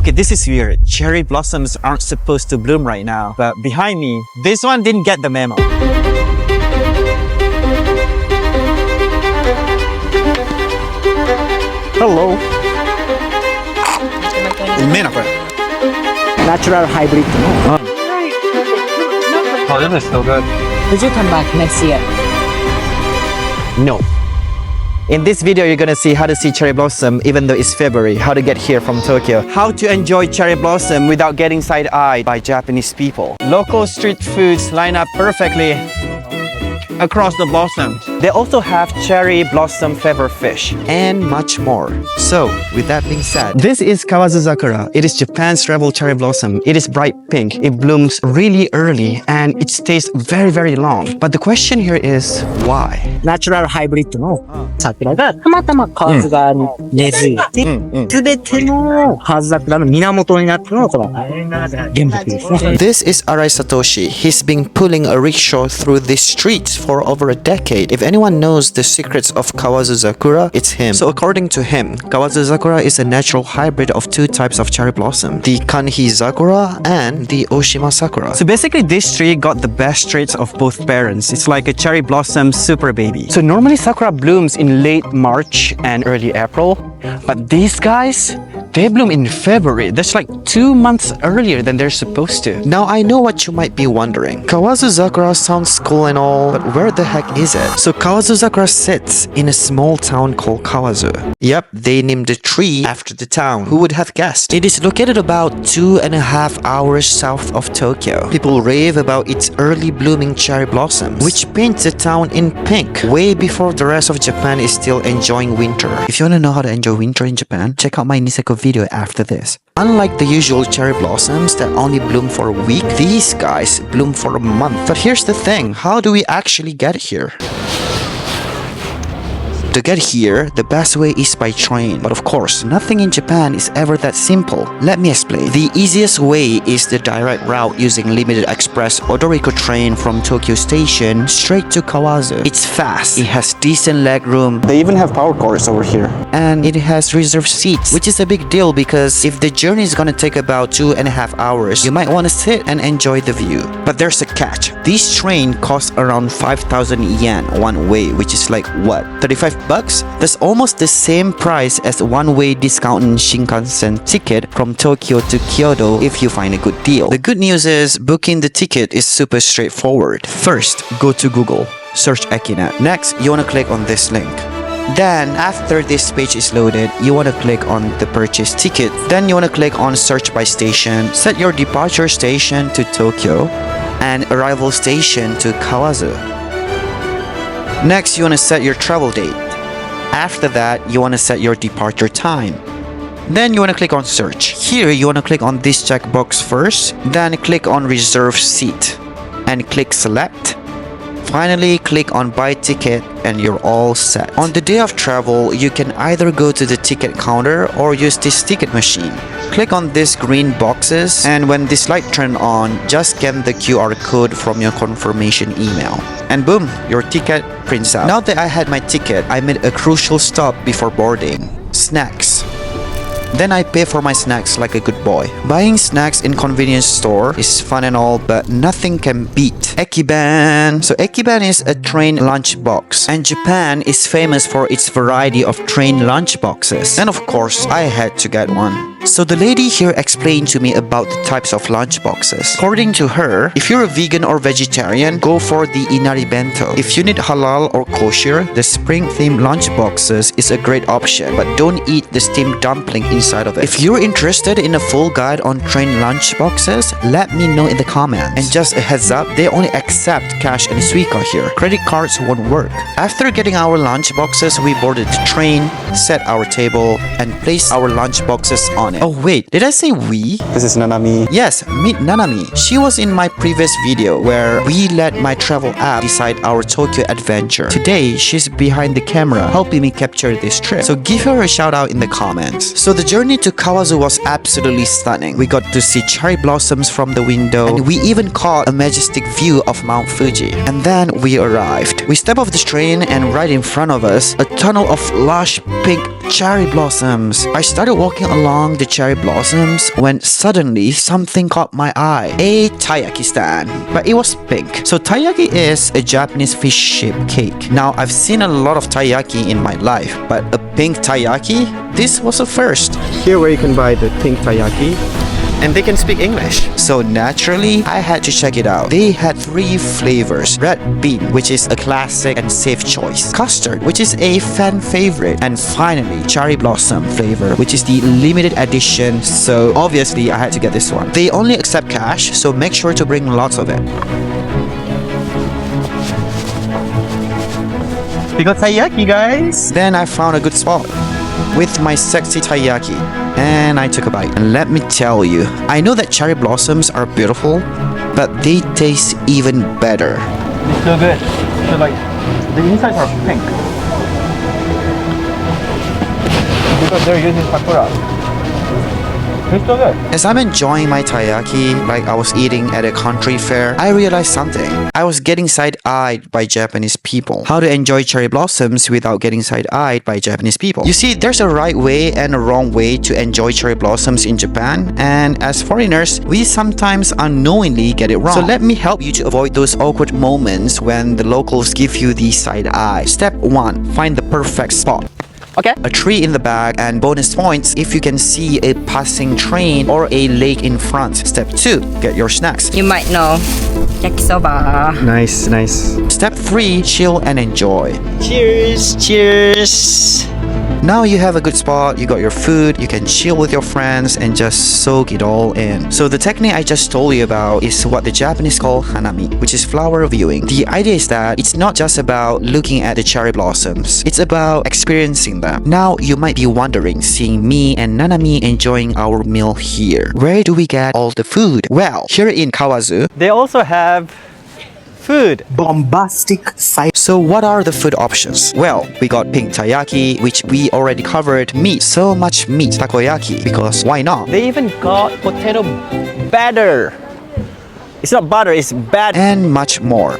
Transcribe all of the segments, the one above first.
Okay, this is weird. Cherry blossoms aren't supposed to bloom right now, but behind me, this one didn't get the memo. Hello. Natural hybrid. Oh, this is so good. Would you come back next year? No. In this video, you're gonna see how to see cherry blossom even though it's February, how to get here from Tokyo, how to enjoy cherry blossom without getting side-eyed by Japanese people. Local street foods line up perfectly across the blossoms. They also have cherry blossom feather fish and much more. So, with that being said, this is Kawazu Sakura. It is Japan's rebel cherry blossom. It is bright pink. It blooms really early and it stays very, very long. But the question here is why? ナチュラルハイブリッドの桜がたまたま河津川に根付いて、すべての河津桜の源になったのがこの原木ですね。This is Arai Satoshi. He's been pulling a rickshaw through these streets for over a decade. If anyone knows the secrets of Kawazu Sakura, it's him. So according to him, Kawazu Sakura is a natural hybrid of two types of cherry blossom, the Kanhi Sakura and the Oshima Sakura. So basically this tree got the best traits of both parents. It's like a cherry blossom super baby. So normally Sakura blooms in late March and early April, but these guys, they bloom in February. That's like 2 months earlier than they're supposed to. Now I know what you might be wondering. Kawazu Sakura sounds cool and all, but where the heck is it? So Kawazu Sakura sits in a small town called Kawazu. Yep, they named the tree after the town. Who would have guessed? It is located about 2.5 hours south of Tokyo. People rave about its early blooming cherry blossoms, which paints the town in pink, way before the rest of Japan is still enjoying winter. If you want to know how to enjoy winter in Japan, check out my Niseko video after this. Unlike the usual cherry blossoms that only bloom for a week, these guys bloom for a month. But here's the thing, how do we actually get here? To get here, the best way is by train. But of course, nothing in Japan is ever that simple. Let me explain. The easiest way is the direct route using limited express Odoriko train from Tokyo Station straight to Kawazu. It's fast, it has decent leg room. They even have power cars over here. And it has reserved seats, which is a big deal because if the journey is gonna take about 2.5 hours, you might want to sit and enjoy the view. But there's a catch. This train costs around 5,000 yen one way, which is like what? 35 bucks? That's almost the same price as one-way discount Shinkansen ticket from Tokyo to Kyoto if you find a good deal. The good news is booking the ticket is super straightforward. First, go to Google, search Ekinet. Next, you want to click on this link. Then, after this page is loaded, you want to click on the purchase ticket. Then you want to click on search by station, set your departure station to Tokyo and arrival station to Kawazu. Next, you want to set your travel date. After that, you want to set your departure time. Then you want to click on search. Here, you want to click on this checkbox first, then click on reserve seat and click select. Finally, click on buy ticket and you're all set. On the day of travel, you can either go to the ticket counter or use this ticket machine. Click on these green boxes and when this light turns on, just scan the QR code from your confirmation email. And boom, your ticket prints out. Now that I had my ticket, I made a crucial stop before boarding. Snacks. Then I pay for my snacks like a good boy. Buying snacks in convenience store is fun and all, but nothing can beat Ekiben. So Ekiben is a train lunchbox, and Japan is famous for its variety of train lunchboxes. And of course, I had to get one. So the lady here explained to me about the types of lunchboxes. According to her, if you're a vegan or vegetarian, go for the inari bento. If you need halal or kosher, the spring-themed lunchboxes is a great option, but don't eat the steamed dumpling inside of it. If you're interested in a full guide on train lunchboxes, let me know in the comments. And just a heads up, they only accept cash and Suica here. Credit cards won't work. After getting our lunchboxes, we boarded the train, set our table, and placed our lunchboxes on it. Oh wait, did I say we? This is Nanami. Yes, meet Nanami. She was in my previous video where we let my travel app decide our Tokyo adventure. Today, she's behind the camera helping me capture this trip. So give her a shout out in the comments. So the journey to Kawazu was absolutely stunning. We got to see cherry blossoms from the window and we even caught a majestic view of Mount Fuji. And then we arrived. We stepped off the train and right in front of us, a tunnel of lush pink cherry blossoms. I started walking along the the cherry blossoms when suddenly something caught my eye. A taiyaki stand, but it was pink. So taiyaki is a Japanese fish-shaped cake. Now, I've seen a lot of taiyaki in my life, but a pink taiyaki? This was a first. Here where you can buy the pink taiyaki. And they can speak English. So naturally, I had to check it out. They had 3 flavors. Red bean, which is a classic and safe choice. Custard, which is a fan favorite. And finally, cherry blossom flavor, which is the limited edition. So obviously, I had to get this one. They only accept cash, so make sure to bring lots of it. We got taiyaki, guys. Then I found a good spot with my sexy taiyaki, and I took a bite. And let me tell you, I know that cherry blossoms are beautiful, but they taste even better. It's so good. So like, the insides are pink. Because they're using sakura. It's so good. As I'm enjoying my taiyaki like I was eating at a country fair, I realized something. I was getting side-eyed by Japanese people. How to enjoy cherry blossoms without getting side-eyed by Japanese people. You see, there's a right way and a wrong way to enjoy cherry blossoms in Japan, and as foreigners, we sometimes unknowingly get it wrong. So let me help you to avoid those awkward moments when the locals give you the side-eye. Step 1. Find the perfect spot. Okay. A tree in the back, and bonus points if you can see a passing train or a lake in front. Step 2. Get your snacks. You might know yakisoba. Nice, nice. Step 3. Chill and enjoy. Cheers, cheers. Now you have a good spot, you got your food, you can chill with your friends and just soak it all in. So the technique I just told you about is what the Japanese call Hanami, which is flower viewing. The idea is that it's not just about looking at the cherry blossoms, it's about experiencing them. Now you might be wondering, seeing me and Nanami enjoying our meal here, where do we get all the food? Well, here in Kawazu, They also have food. Bombastic sight. so what are the food options? Well, we got pink taiyaki, which we already covered, meat, so much meat, takoyaki, because why not? They even got potato batter. It's not butter, it's batter. And much more.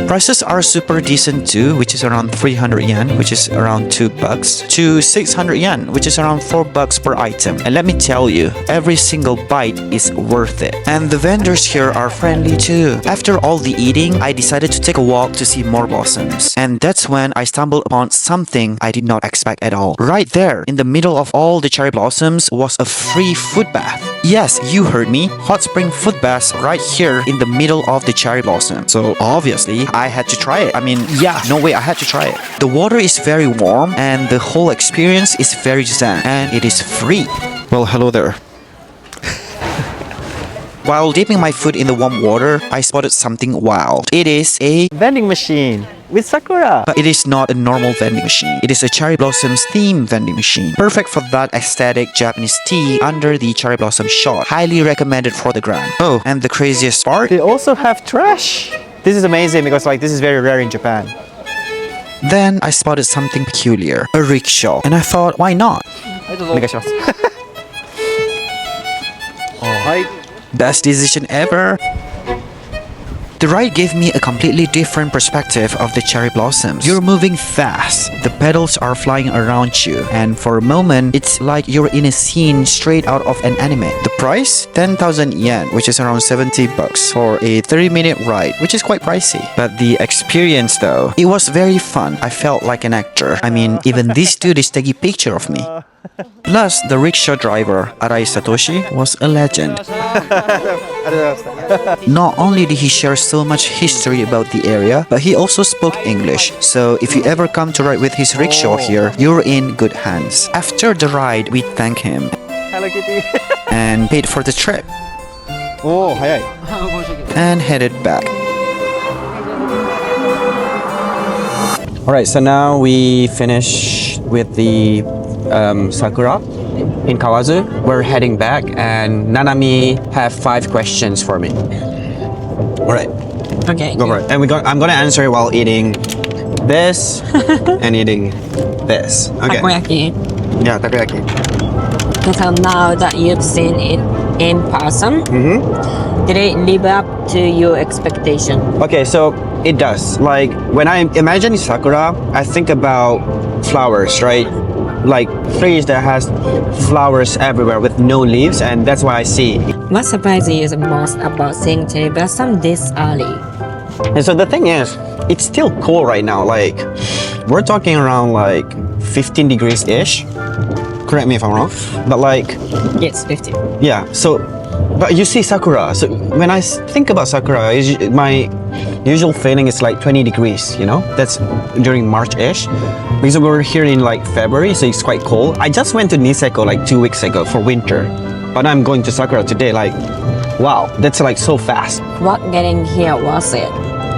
Prices are super decent too, which is around 300 yen, which is around $2, to 600 yen, which is around $4 per item. And let me tell you, every single bite is worth it. And the vendors here are friendly too. After all the eating, I decided to take a walk to see more blossoms. And that's when I stumbled upon something I did not expect at all. Right there, in the middle of all the cherry blossoms, was a free foot bath. Yes, you heard me. Hot spring foot baths right here in the middle of the cherry blossom. So obviously, I had to try it. I mean, yeah, no way, I had to try it. The water is very warm and the whole experience is very zen, and it is free. Well, hello there. While dipping my foot in the warm water, I spotted something wild. It is a Vending machine with sakura. But it is not a normal vending machine. It is a cherry blossoms themed vending machine. Perfect for that aesthetic Japanese tea under the cherry blossom shot. Highly recommended for the gram. Oh, and the craziest part? They also have trash. This is amazing because like this is very rare in Japan. Then I spotted something peculiar. A rickshaw. And I thought, why not? お願いします。はい。 Best decision ever. The ride gave me a completely different perspective of the cherry blossoms. You're moving fast, the petals are flying around you, and for a moment, it's like you're in a scene straight out of an anime. The price? 10,000 yen, which is around $70 for a 30-minute ride, which is quite pricey. But the experience though, it was very fun. I felt like an actor. I mean, even this dude is taking a picture of me. Plus, the rickshaw driver, Arai Satoshi, was a legend. Not only did he share so much history about the area, but he also spoke English. So if you ever come to ride with his rickshaw here, you're in good hands. After the ride, we thanked him Hello Kitty. and paid for the trip おお、早い。 and headed back. Alright, so now we finish with the Sakura in Kawazu. We're heading back and Nanami have 5 questions for me. Alright, Okay. go for it. And I'm gonna answer while eating this and eating this. Okay. Takoyaki. Yeah, takoyaki. So now that you've seen it in person, did it live up to your expectation? Okay, so it does. Like when I imagine Sakura, I think about flowers, right? like trees that has flowers everywhere with no leaves, and that's why I see. What surprises you the most about seeing cherry blossom this early? And so the thing is, it's still cold right now. Like, we're talking around like 15 degrees ish. Correct me if I'm wrong, but like, Yes, 50. yeah. So, but you see sakura. So when I think about sakura, my usual feeling is like 20 degrees. You know, that's during March-ish, because we're here in like February, so it's quite cold. I just went to Niseko like 2 weeks ago for winter, but I'm going to Sakura today. Like, wow, that's like so fast. What getting here was it?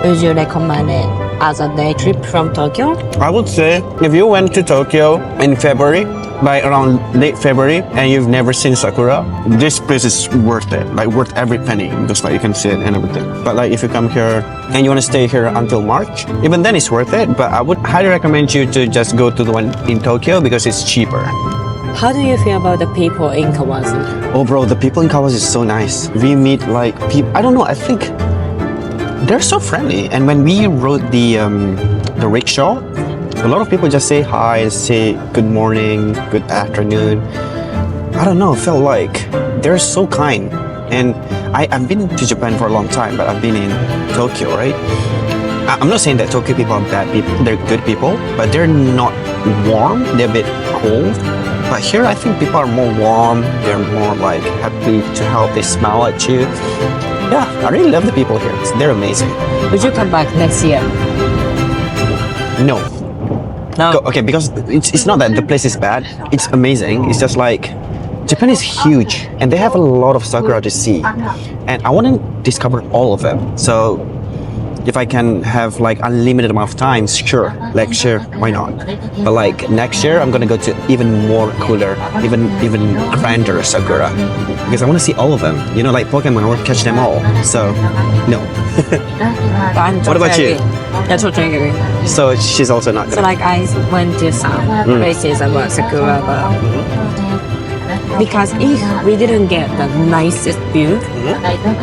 Would you recommend it as a day trip from Tokyo? I would say if you went to Tokyo in February, by around late February, and you've never seen sakura, this place is worth it. Like, worth every penny, because like you can see it and everything. But like if you come here and you want to stay here until March, even then it's worth it. But I would highly recommend you to just go to the one in Tokyo because it's cheaper. How do you feel about the people in Kawazu? Oh bro, the people in Kawazu is so nice. We meet like people, I don't know, I think they're so friendly. And when we rode the rickshaw, a lot of people just say hi, say good morning, good afternoon. I don't know, felt like they're so kind. And I've been to Japan for a long time, but I've been in Tokyo, right? I'm not saying that Tokyo people are bad people, they're good people, but they're not warm, they're a bit cold. But here I think people are more warm, they're more like happy to help, they smile at you. Yeah, I really love the people here, they're amazing. Would you come back next year? No. No. Okay, because it's not that the place is bad, it's amazing. It's just like Japan is huge and they have a lot of sakura to see, and I want to discover all of them. So if I can have like unlimited amount of time, sure, like sure, why not? But like next year I'm gonna go to even more cooler, even grander sakura, because I want to see all of them. You know, like Pokemon, I want to catch them all. So no. What about you? I totally agree. So she's also not So gonna. like I went to some places about Sakura, but because if we didn't get the nicest view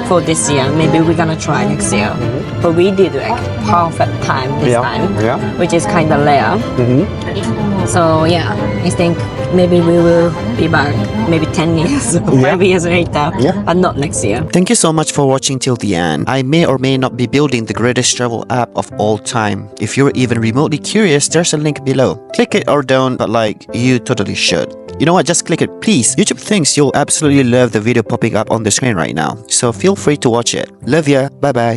for this year, maybe we're gonna try next year. But we did like perfect time this time, which is kind of rare. So yeah, I think maybe we will be back maybe 10 years or 5 years later, but not next year. Thank you so much for watching till the end. I may or may not be building the greatest travel app of all time. If you're even remotely curious, there's a link below. Click it or don't, but like, you totally should. You know what, just click it please. YouTube thinks you'll absolutely love the video popping up on the screen right now, so feel free to watch it. Love ya, bye bye.